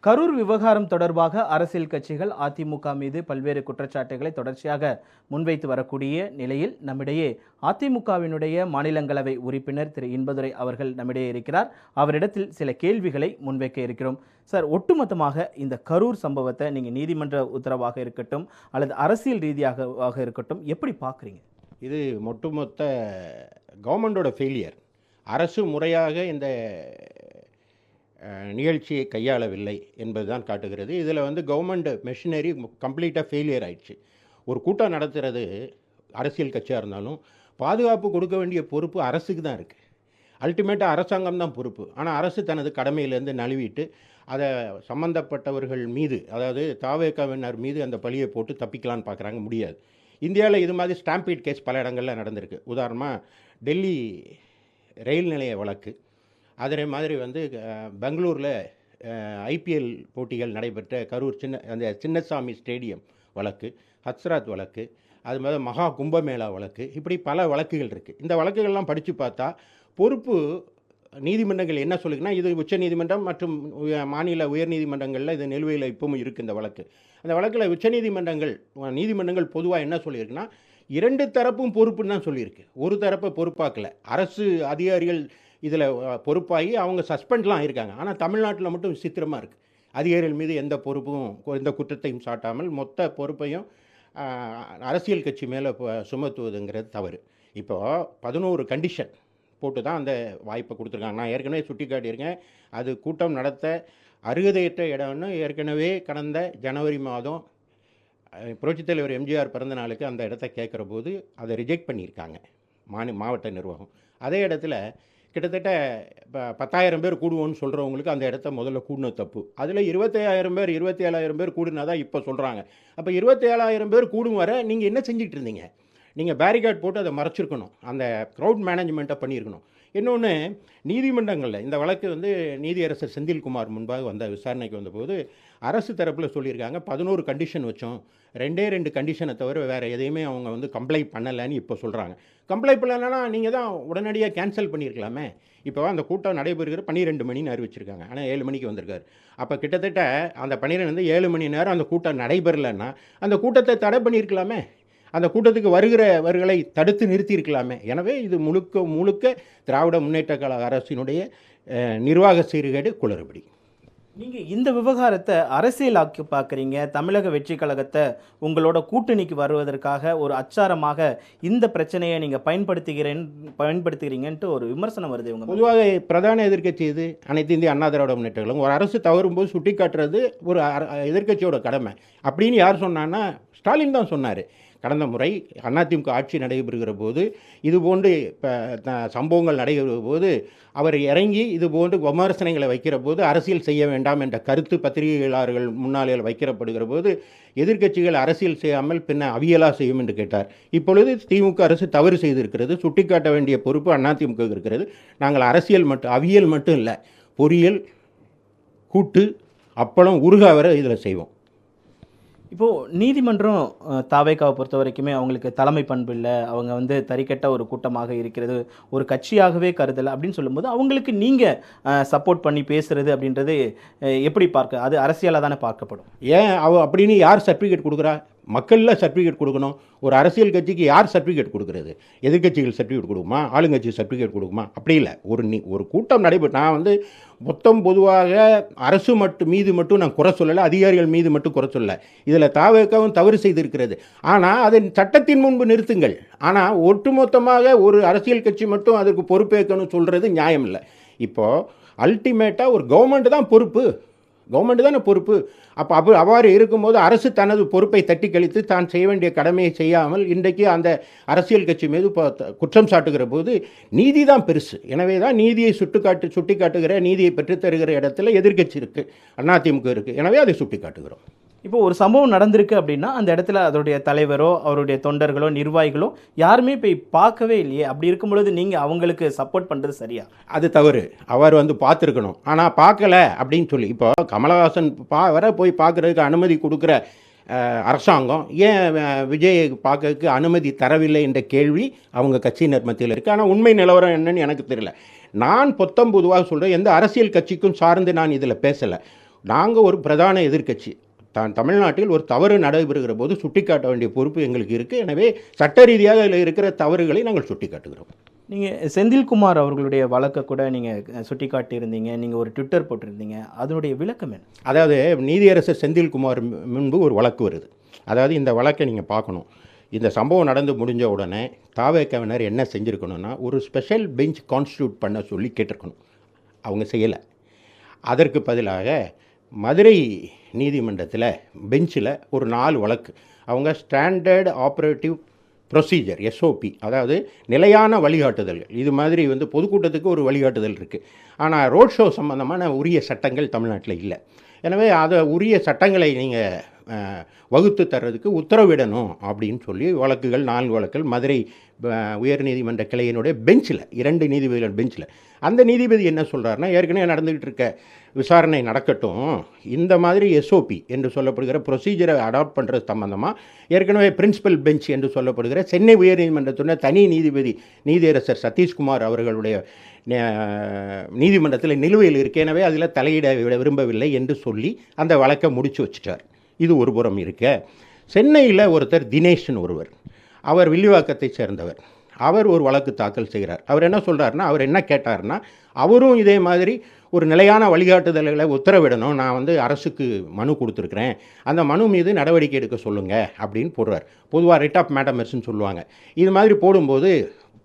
கரூர் விவகாரம் தொடர்பாக அரசியல் கட்சிகள் அதிமுக மீது பல்வேறு குற்றச்சாட்டுகளை தொடர்ச்சியாக முன்வைத்து வரக்கூடிய நிலையில் நம்மிடையே அதிமுகவினுடைய மாநிலங்களவை உறுப்பினர் திரு இன்பதுரை அவர்கள் நம்மிடையே இருக்கிறார். அவரிடத்தில் சில கேள்விகளை முன்வைக்க இருக்கிறோம். சார், ஒட்டுமொத்தமாக இந்த கரூர் சம்பவத்தை நீங்கள் நீதிமன்ற உத்தரவாக இருக்கட்டும் அல்லது அரசியல் ரீதியாக இருக்கட்டும் எப்படி பார்க்குறீங்க? இது ஒட்டுமொத்த கவர்மெண்டோட ஃபெயிலியர். அரசு முறையாக இந்த நிகழ்ச்சியை கையாளவில்லை என்பதுதான் காட்டுகிறது. இதில் கவர்மெண்ட் மெஷினரி கம்ப்ளீட்டாக ஃபெயிலியர் ஆயிடுச்சு. ஒரு கூட்டம் நடத்துகிறது அரசியல் கட்சியாக இருந்தாலும் பாதுகாப்பு கொடுக்க வேண்டிய பொறுப்பு அரசுக்கு தான் இருக்குது. அல்டிமேட்டாக அரசாங்கம் தான் பொறுப்பு. ஆனால் அரசு தனது கடமையிலேருந்து நழுவிட்டு அதை சம்பந்தப்பட்டவர்கள் மீது, அதாவது தாவேக்காவினர் மீது அந்த பழியை போட்டு தப்பிக்கலான்னு பார்க்குறாங்க. முடியாது. இந்தியாவில் இது மாதிரி ஸ்டாம்பீட் கேஸ் பல இடங்களில் நடந்திருக்கு. உதாரணமாக டெல்லி ரயில் நிலைய வழக்கு, அதே மாதிரி பெங்களூரில் ஐபிஎல் போட்டிகள் நடைபெற்ற கரூர் அந்த சின்னசாமி ஸ்டேடியம் வழக்கு, ஹத்ராத் வழக்கு, அது மாதிரி மகா கும்பமேளா வழக்கு, இப்படி பல வழக்குகள் இருக்குது. இந்த வழக்குகள்லாம் படித்து பார்த்தா பொறுப்பு நீதிமன்றங்கள் என்ன சொல்லுதுன்னா, இது உச்ச நீதிமன்றம் மற்றும் மாநில உயர் நீதிமன்றங்களில் இது நிலுவையில் இப்பவும் இருக்குது இந்த வழக்கு. அந்த வழக்கில் உச்ச நீதிமன்றங்கள் பொதுவாக என்ன சொல்லியிருக்குன்னா, இரண்டு தரப்பும் பொறுப்புன்னு தான் சொல்லியிருக்கு. ஒரு தரப்பை பொறுப்பாக்கலை. அரசு அதிகாரிகள் இதில் பொறுப்பாகி அவங்க சஸ்பெண்ட்லாம் ஆகியிருக்காங்க. ஆனால் தமிழ்நாட்டில் மட்டும் விசித்திரமாக இருக்குது. அதிகாரிகள் மீது எந்த பொறுப்பும் எந்த குற்றத்தையும் சாட்டாமல் மொத்த பொறுப்பையும் அரசியல் கட்சி மேலே சுமத்துவதுங்கிறது தவறு. இப்போது 11 கண்டிஷன் போட்டு தான் அந்த வாய்ப்பை கொடுத்துருக்காங்க. நான் ஏற்கனவே சுட்டி காட்டியிருக்கேன். அது கூட்டம் நடத்த அருகதையற்ற இடம்னு ஏற்கனவே கடந்த ஜனவரி மாதம் புரட்சித் தலைவர் எம்ஜிஆர் பிறந்த நாளுக்கு அந்த இடத்த கேட்குற போது அதை ரிஜெக்ட் பண்ணியிருக்காங்க மாவட்ட நிர்வாகம். அதே இடத்துல கிட்டத்தட்ட இப்போ 10,000 பேர் கூடுவோன்னு சொல்கிறவங்களுக்கு அந்த இடத்த முதல்ல கூடின தப்பு. அதில் 27,000 பேர் கூடினா தான் இப்போ சொல்கிறாங்க. அப்போ 27,000 பேர் கூடும் வர நீங்கள் என்ன செஞ்சிட்டு இருந்தீங்க? நீங்கள் பேரிகார்ட் போட்டு அதை மறைச்சிருக்கணும். அந்த க்ரௌட் மேனேஜ்மெண்ட்டை பண்ணியிருக்கணும். இன்னொன்று, நீதிமன்றங்களில் இந்த வழக்கு நீதியரசர் செந்தில்குமார் முன்பாக விசாரணைக்கு வந்தபோது அரசு தரப்பில் சொல்லியிருக்காங்க 11 கண்டிஷன் வச்சோம், 2 கண்டிஷனை தவிர வேறு எதையுமே அவங்க கம்ப்ளைண்ட் பண்ணலைன்னு இப்போ சொல்கிறாங்க. கம்ப்ளைண்ட் பண்ணலைன்னா நீங்கள் தான் உடனடியாக கேன்சல் பண்ணியிருக்கலாமே. இப்போ அந்த கூட்டம் நடைபெறுகிற 12 மணின்னு அறிவிச்சிருக்காங்க. ஆனால் 7 மணிக்கு வந்திருக்காரு. அப்போ கிட்டத்தட்ட அந்த 7 மணி நேரம் அந்த கூட்டம் நடைபெறலைன்னா அந்த கூட்டத்தை தடை பண்ணியிருக்கலாமே. அந்த கூட்டத்துக்கு வருகிறவர்களை தடுத்து நிறுத்தியிருக்கலாமே. எனவே இது முழுக்க திராவிட முன்னேற்ற கழக அரசினுடைய நிர்வாக சீர்கேடு, குளறுபடி. நீங்கள் இந்த விவகாரத்தை அரசியலாக்கி பார்க்குறீங்க. தமிழக வெற்றி கழகத்தை உங்களோட கூட்டணிக்கு வருவதற்காக ஒரு அச்சாரமாக இந்த பிரச்சனையை நீங்கள் பயன்படுத்துகிறீங்கன்ட்டு ஒரு விமர்சனம் வருது. இவங்க பொதுவாக பிரதான எதிர்க்கட்சி இது அனைத்து இந்திய அண்ணா திராவிட முன்னேற்ற கழகம். ஒரு அரசு தவறும்போது சுட்டி காட்டுறது ஒரு எதிர்க்கட்சியோட கடமை அப்படின்னு யார் சொன்னான்னா, ஸ்டாலின் தான் சொன்னார். கடந்த முறை அதிமுக ஆட்சி நடைபெறுகிற போது இதுபோன்று சம்பவங்கள் நடைபெறுகிற போது அவர் இறங்கி இதுபோன்று விமர்சனங்களை வைக்கிற போது அரசியல் செய்ய வேண்டாம் என்ற கருத்து பத்திரிகையாளர்கள் முன்னாலே வைக்கிறப்படுகிற போது எதிர்க்கட்சிகள் அரசியல் செய்யாமல் பின்ன அவியலா செய்யும் என்று கேட்டார். இப்பொழுது திமுக அரசு தவறு செய்திருக்கிறது. சுட்டிக்காட்ட வேண்டிய பொறுப்பு அதிமுக இருக்கிறது. நாங்கள் அவியல் மட்டும் இல்லை, பொறியியல், கூட்டு, அப்பளம், ஊறுகாய் வரை இதில் செய்வோம். இப்போது நீதிமன்றம் தாவேக்காவை பொறுத்த வரைக்குமே அவங்களுக்கு தலைமை பண்பு இல்லை, அவங்க தறிக்கட்ட ஒரு கூட்டமாக இருக்கிறது, ஒரு கட்சியாகவே கருதலை அப்படின்னு சொல்லும்போது அவங்களுக்கு நீங்கள் சப்போர்ட் பண்ணி பேசுகிறது அப்படின்றது எப்படி பார்க்க, அது அரசியலாக தானே பார்க்கப்படும்? ஏன் அப்படின்னு யார் சர்டிஃபிகேட் கொடுக்குறா? மக்களில் சர்டிஃபிகேட் கொடுக்கணும். ஒரு அரசியல் கட்சிக்கு யார் சர்டிஃபிகேட் கொடுக்குறது? எதிர்கட்சிகள் சர்டிஃபிகேட் கொடுக்குமா? ஆளுங்கட்சி சர்டிஃபிகேட் கொடுக்குமா? அப்படி இல்லை. ஒரு கூட்டம் நடைபெற்று நான் மொத்தம் பொதுவாக அரசு மீது மட்டும் நான் குறை சொல்லலை, அதிகாரிகள் மீது மட்டும் குறை சொல்லலை. இதில் தாவேக்காவும் தவறு செய்திருக்கிறது. ஆனால் அதை சட்டத்தின் முன்பு நிறுத்துங்கள். ஆனால் ஒட்டுமொத்தமாக ஒரு அரசியல் கட்சி மட்டும் அதற்கு பொறுப்பேற்கணும்னு சொல்கிறது நியாயம் இல்லை. இப்போது அல்டிமேட்டாக ஒரு கவர்மெண்ட் தான் பொறுப்பு. கவர்மெண்ட் தானே பொறுப்பு. அப்போ அவ்வாறு இருக்கும்போது அரசு தனது பொறுப்பை தட்டி கழித்து தான் செய்ய வேண்டிய கடமையை செய்யாமல் இன்றைக்கு அந்த அரசியல் கட்சி மீது குற்றம் சாட்டுகிற போது நீதி தான் பெருசு. எனவே தான் நீதியை சுட்டி காட்டுகிற, நீதியை பெற்றுத்தருகிற இடத்துல எதிர்க்கட்சி இருக்குது, அதிமுக இருக்குது. எனவே அதை சுட்டி காட்டுகிறோம். இப்போ ஒரு சம்பவம் நடந்திருக்கு அப்படின்னா அந்த இடத்துல அதோடைய தலைவரோ அவருடைய தொண்டர்களோ நிர்வாகிகளோ யாருமே போய் பார்க்கவே இல்லையே. அப்படி இருக்கும் பொழுது நீங்கள் அவங்களுக்கு சப்போர்ட் பண்ணுறது சரியா? அது தவறு. அவர் பார்த்துருக்கணும். ஆனால் பார்க்கல அப்படின்னு சொல்லி இப்போ கமலஹாசன் வர போய் பார்க்குறதுக்கு அனுமதி கொடுக்குற அரசாங்கம் ஏன் விஜயை பார்க்கறதுக்கு அனுமதி தரவில்லை என்ற கேள்வி அவங்க கட்சியினர் மத்தியில் இருக்குது. ஆனால் உண்மை நிலவரம் என்னன்னு எனக்கு தெரியல. நான் பொதுவாக சொல்கிறேன், எந்த அரசியல் கட்சிக்கும் சார்ந்து நான் இதில் பேசலை. நாங்கள் ஒரு பிரதான எதிர்க்கட்சி, தமிழ்நாட்டில் ஒரு தவறு நடைபெறுகிற போது சுட்டிக்காட்ட வேண்டிய பொறுப்பு எங்களுக்கு இருக்குது. எனவே சட்ட ரீதியாக அதில் இருக்கிற தவறுகளை நாங்கள் சுட்டிக்காட்டுகிறோம். நீங்கள் செந்தில்குமார் அவர்களுடைய வழக்கை கூட நீங்கள் சுட்டி காட்டியிருந்தீங்க, நீங்கள் ஒரு ட்விட்டர் போட்டிருந்தீங்க, அதனுடைய விளக்கம் என்ன? அதாவது நீதியரசர் செந்தில்குமார் முன்பு ஒரு வழக்கு வருது. அதாவது இந்த வழக்கை நீங்கள் பார்க்கணும். இந்த சம்பவம் நடந்து முடிஞ்ச உடனே தாவேக்கவினர் என்ன செஞ்சுருக்கணும்னா, ஒரு ஸ்பெஷல் பெஞ்ச் கான்ஸ்டியூட் பண்ண சொல்லி கேட்டிருக்கணும். அவங்க செய்யலை. அதற்கு பதிலாக மதுரை நீதிமன்றத்தில் பெஞ்சில் ஒரு 4 வழக்கு அவங்க ஸ்டாண்டர்ட் ஆப்ரேட்டிவ் ப்ரொசீஜர் எஸ்ஓபி, அதாவது நிலையான வழிகாட்டுதல்கள், இது மாதிரி பொதுக்கூட்டத்துக்கு ஒரு வழிகாட்டுதல் இருக்குது. ஆனால் ரோட் ஷோ சம்பந்தமான உரிய சட்டங்கள் தமிழ்நாட்டில் இல்லை. எனவே அதை உரிய சட்டங்களை நீங்கள் வகுத்து தர்றதுக்கு உத்தரவிடணும் அப்படின்னு சொல்லி வழக்குகள் 4 வழக்குகள் மதுரை உயர்நீதிமன்ற கிளையினுடைய பெஞ்சில் 2 நீதிபதிகள் பெஞ்சில். அந்த நீதிபதி என்ன சொல்கிறாருன்னா, ஏற்கனவே நடந்துக்கிட்டு இருக்க விசாரணை நடக்கட்டும், இந்த மாதிரி எஸ்ஓபி என்று சொல்லப்படுகிற ப்ரொசீஜரை அடாப்ட் பண்ணுறது சம்பந்தமாக ஏற்கனவே பிரின்சிபல் பெஞ்ச் என்று சொல்லப்படுகிற சென்னை உயர்நீதிமன்றத்துடைய தனி நீதிபதி நீதியரசர் சதீஷ்குமார் அவர்களுடைய நீதிமன்றத்தில் நிலுவையில் இருக்கு, எனவே அதில் தலையிட விரும்பவில்லை என்று சொல்லி அந்த வழக்கை முடித்து வச்சுட்டார். இது ஒரு புறம் இருக்க, சென்னையில் ஒருத்தர் தினேஷ்னு ஒருவர், அவர் வில்லிவாக்கத்தை சேர்ந்தவர், அவர் ஒரு வழக்கு தாக்கல் செய்கிறார். அவர் என்ன சொல்கிறாருன்னா, அவர் என்ன கேட்டார்னா, அவரும் இதே மாதிரி ஒரு நிலையான வழிகாட்டுதல்களை உத்தரவிடணும், நான் அரசுக்கு மனு கொடுத்துருக்குறேன், அந்த மனு மீது நடவடிக்கை எடுக்க சொல்லுங்கள் அப்படின்னு போடுறார். பொதுவாக ரிட் ஆஃப் மேடமர்ஸ்ன்னு சொல்லுவாங்க. இது மாதிரி போடும்போது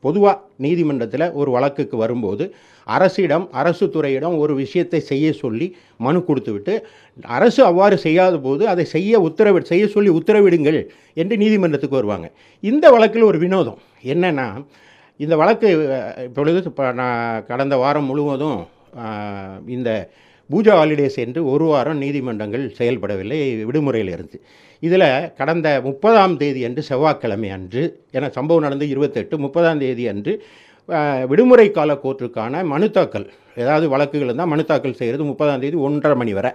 பொதுவாக நீதிமன்றத்தில் ஒரு வழக்குக்கு வரும்போது அரசு துறையிடம் ஒரு விஷயத்தை செய்ய சொல்லி மனு கொடுத்து விட்டு அரசு அவ்வாறு செய்யாத போது அதை செய்ய சொல்லி உத்தரவிடுங்கள் என்று நீதிமன்றத்துக்கு வருவாங்க. இந்த வழக்கில் ஒரு வினோதம் என்னென்னா, இந்த வழக்கு நான் கடந்த வாரம் முழுவதும் இந்த பூஜா ஹாலிடேஸ் என்று ஒரு வாரம் நீதிமன்றங்கள் செயல்படவில்லை, விடுமுறையில் இருந்து. இதில் கடந்த 30ஆம் தேதி அன்று செவ்வாய்க்கிழமை அன்று, ஏன்னா சம்பவம் நடந்து 28, 30ஆம் தேதி அன்று விடுமுறை கால கோர்ட்டுக்கான மனு தாக்கல், ஏதாவது வழக்குகள் இருந்தால் மனு தாக்கல் செய்கிறது 30ஆம் தேதி 1:30 மணி வரை.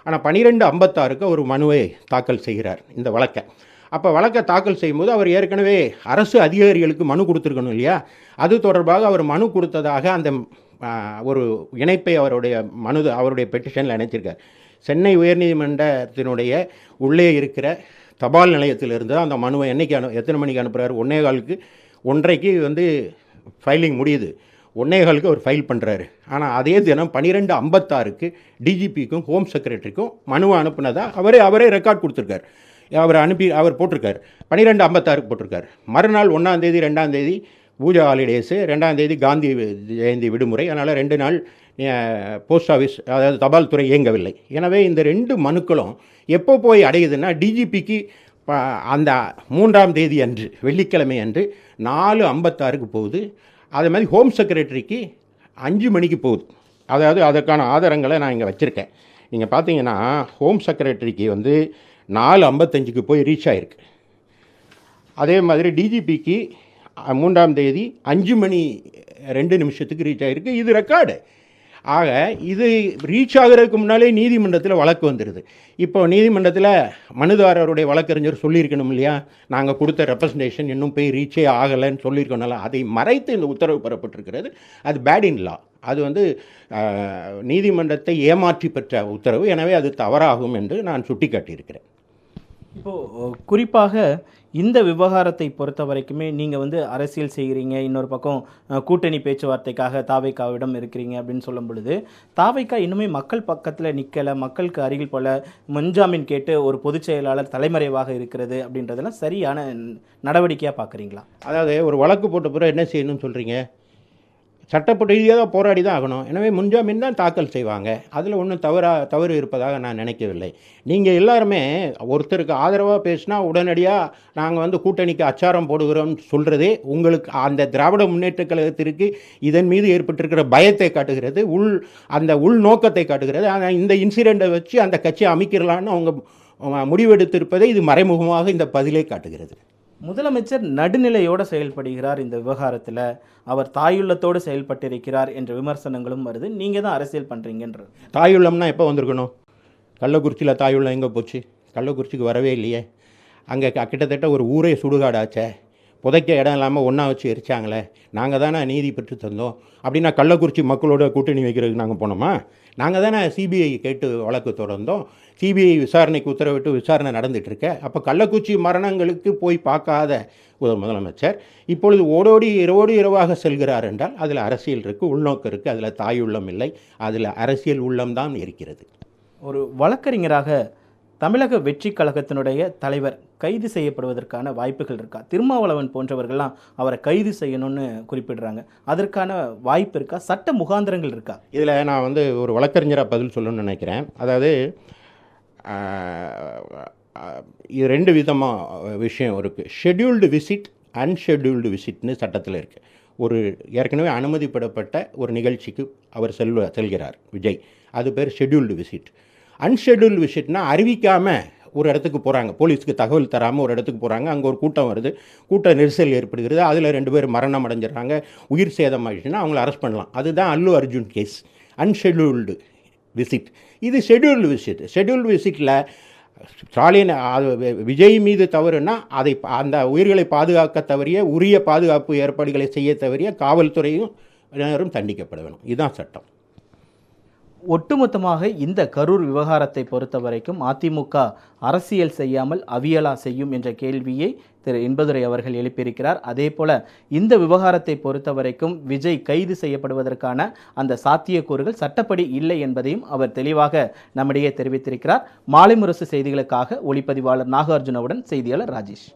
ஆனால் 12:56க்கு ஒரு மனுவை தாக்கல் செய்கிறார் இந்த வழக்கை. அப்போ வழக்கை தாக்கல் செய்யும்போது அவர் ஏற்கனவே அரசு அதிகாரிகளுக்கு மனு கொடுத்துருக்கணும் இல்லையா, அது தொடர்பாக அவர் மனு கொடுத்ததாக அந்த ஒரு இணைப்பை அவருடைய பெட்டிஷனில் இணைச்சிருக்கார். சென்னை உயர்நீதிமன்றத்தினுடைய உள்ளே இருக்கிற தபால் நிலையத்திலிருந்து அந்த மனுவை எத்தனை மணிக்கு அனுப்புகிறார், 1:15க்கு 1:30க்கு ஃபைலிங் முடியுது, 1:15க்கு அவர் ஃபைல் பண்ணுறாரு. ஆனால் அதே தினம் 12:56க்கு டிஜிபிக்கும் ஹோம் செக்ரட்டரிக்கும் மனுவை அனுப்புனதாக அவரே ரெக்கார்ட் கொடுத்துருக்கார். அவர் போட்டிருக்கார், 12:56க்கு போட்டிருக்கார். மறுநாள் 1ஆம் தேதி 2ஆம் தேதி பூஜா ஹாலிடேஸு, 2ஆம் தேதி காந்தி ஜெயந்தி விடுமுறை, அதனால் 2 நாள் போஸ்ட் ஆஃபீஸ், அதாவது தபால் துறை இயங்கவில்லை. எனவே இந்த 2 மனுக்களும் எப்போ போய் அடையுதுன்னா, டிஜிபிக்கு அந்த 3ஆம் தேதி அன்று வெள்ளிக்கிழமை அன்று 4:56க்கு போகுது. அதே மாதிரி ஹோம் செக்ரட்டரிக்கு 5 மணிக்கு போகுது. அதாவது அதற்கான ஆதாரங்களை நான் இங்கே வச்சுருக்கேன். நீங்கள் பார்த்தீங்கன்னா ஹோம் செக்ரட்டரிக்கு 4:55க்கு போய் ரீச் ஆகிருக்கு. அதே மாதிரி டிஜிபிக்கு 3ஆம் தேதி 5:02 ரீச் ஆகிருக்கு. இது ரெக்கார்டு. ஆக இது ரீச் ஆகிறதுக்கு முன்னாலே நீதிமன்றத்தில் வழக்கு வந்துடுது. இப்போ நீதிமன்றத்தில் மனுதாரருடைய வழக்கறிஞர் சொல்லியிருக்கணும் இல்லையா, நாங்கள் கொடுத்த ரெப்ரசன்டேஷன் இன்னும் போய் ரீச்சே ஆகலைன்னு சொல்லியிருக்கணும்ல, அதை மறைத்து இந்த உத்தரவு பெறப்பட்டிருக்கிறது. அது பேட் இன் லா. அது நீதிமன்றத்தை ஏமாற்றி பெற்ற உத்தரவு. எனவே அது தவறாகும் என்று நான் சுட்டிக்காட்டியிருக்கிறேன். இப்போது குறிப்பாக இந்த விவகாரத்தை பொறுத்த வரைக்குமே நீங்கள் அரசியல் செய்கிறீங்க, இன்னொரு பக்கம் கூட்டணி பேச்சுவார்த்தைக்காக தாவைக்காவிடம் இருக்கிறீங்க அப்படின்னு சொல்லும் பொழுது, தாவைக்கா இன்னுமே மக்கள் பக்கத்தில் நிற்கலை, மக்களுக்கு அருகில் போல முன்ஜாமீன் கேட்டு ஒரு பொதுச் செயலாளர் தலைமறைவாக இருக்கிறது அப்படின்றதெல்லாம் சரியான நடவடிக்கையாக பார்க்குறீங்களா? அதாவது ஒரு வழக்கு போட்ட பிறகு என்ன செய்யணும்னு சொல்கிறீங்க, சட்டப்பட்ட ரீதியாக போராடி தான் ஆகணும். எனவே முன்ஜாமீன் தான் தாக்கல் செய்வாங்க. அதில் ஒன்றும் தவறு இருப்பதாக நான் நினைக்கவில்லை. நீங்கள் எல்லாருமே ஒருத்தருக்கு ஆதரவாக பேசினா உடனடியாக நாங்கள் கூட்டணிக்கு அச்சாரம் போடுகிறோம்னு சொல்கிறதே உங்களுக்கு அந்த திராவிட முன்னேற்றக் கழகத்திற்கு இதன் மீது ஏற்பட்டிருக்கிற பயத்தை காட்டுகிறது, அந்த உள் நோக்கத்தை காட்டுகிறது. ஆனால் இந்த இன்சிடெண்ட்டை வச்சு அந்த கட்சியை அமைக்கிறலான்னு அவங்க முடிவெடுத்திருப்பதை இது மறைமுகமாக இந்த பதிலே காட்டுகிறது. முதலமைச்சர் நடுநிலையோடு செயல்படுகிறார் இந்த விவகாரத்தில், அவர் தாயுள்ளத்தோடு செயல்பட்டிருக்கிறார் என்ற விமர்சனங்களும் வருது. நீங்கள் தான் அரசியல் பண்ணுறீங்கன்ற. தாயுள்ளம்னா எப்போ வந்திருக்கணும்? கள்ளக்குறிச்சியில் தாயுள்ளம் எங்கே போச்சு? கள்ளக்குறிச்சிக்கு வரவே இல்லையே. அங்கே கிட்டத்தட்ட ஒரு ஊரே சுடுகாடாச்சே. புதைக்க இடம் இல்லாமல் ஒன்றா வச்சு எரிச்சாங்களே, நாங்கள் தானே நீதி பெற்று தந்தோம். அப்படின்னா கள்ளக்குறிச்சி மக்களோட கூட்டணி வைக்கிறதுக்கு நாங்கள் போனோமா? நாங்கள் தானே சிபிஐ கேட்டு வழக்கு தொடர்ந்தோம். சிபிஐ விசாரணைக்கு உத்தரவிட்டு விசாரணை நடந்துட்டு இருக்க. அப்போ கள்ளக்குறிச்சி மரணங்களுக்கு போய் பார்க்காத ஒரு முதலமைச்சர் இப்பொழுது ஓடோடி இரவாக செல்கிறார் என்றால் அதில் அரசியல் இருக்குது, உள்நோக்கம் இருக்குது. அதில் தாய் உள்ளம் இல்லை, அதில் அரசியல் உள்ளம்தான் இருக்கிறது. ஒரு வழக்கறிஞராக தமிழக வெற்றி கழகத்தினுடைய தலைவர் கைது செய்யப்படுவதற்கான வாய்ப்புகள் இருக்கா? திருமாவளவன் போன்றவர்கள்லாம் அவரை கைது செய்யணும்னு குறிப்பிடுறாங்க. அதற்கான வாய்ப்பு இருக்கா? சட்ட முகாந்திரங்கள் இருக்கா? இதில் நான் வந்து ஒரு வழக்கறிஞராக பதில் சொல்லணும்னு நினைக்கிறேன். அதாவது இது ரெண்டு விதமாக விஷயம் இருக்குது. ஷெட்யூல்டு விசிட், அன்ஷெட்யூல்டு விசிட்னு சட்டத்தில் இருக்குது. ஒரு ஏற்கனவே அனுமதிப்படப்பட்ட ஒரு நிகழ்ச்சிக்கு அவர் செல்கிறார் விஜய், அது பேர் ஷெட்யூல்டு விசிட். அன்ஷெட்யூல்டு விசிட்னா அறிவிக்காமல் ஒரு இடத்துக்கு போகிறாங்க, போலீஸுக்கு தகவல் தராமல் ஒரு இடத்துக்கு போகிறாங்க, அங்கே ஒரு கூட்டம் வருது, கூட்ட நெரிசல் ஏற்படுகிறது, அதில் 2 பேர் மரணம் அடைஞ்சிடறாங்க, உயிர் சேதம் ஆகிடுச்சுன்னா அவங்கள அரெஸ்ட் பண்ணலாம். அதுதான் Allu Arjun case, unscheduled visit. இது ஷெட்யூல்டு விசிட். ஷெட்யூல்டு விசிட்டில் ஸ்டாலின் விஜய் மீது தவறுனா அதை அந்த உயிர்களை பாதுகாக்க தவறிய, உரிய பாதுகாப்பு ஏற்பாடுகளை செய்ய தவறிய காவல்துறையும் தண்டிக்கப்பட வேணும். இதுதான் சட்டம். ஒட்டுமொத்தமாக இந்த கரூர் விவகாரத்தை பொறுத்த வரைக்கும் அதிமுக அரசியல் செய்யாமல் அவியலா செய்யும் என்ற கேள்வியை திரு இன்பதுரை அவர்கள் எழுப்பியிருக்கிறார். அதே போல இந்த விவகாரத்தை பொறுத்த வரைக்கும் விஜய் கைது செய்யப்படுவதற்கான அந்த சாத்தியக்கூறுகள் சட்டப்படி இல்லை என்பதையும் அவர் தெளிவாக நம்மிடையே தெரிவித்திருக்கிறார். மாலை முரசு செய்திகளுக்காக ஒளிப்பதிவாளர் நாகார்ஜுனவுடன் செய்தியாளர் ராஜேஷ்.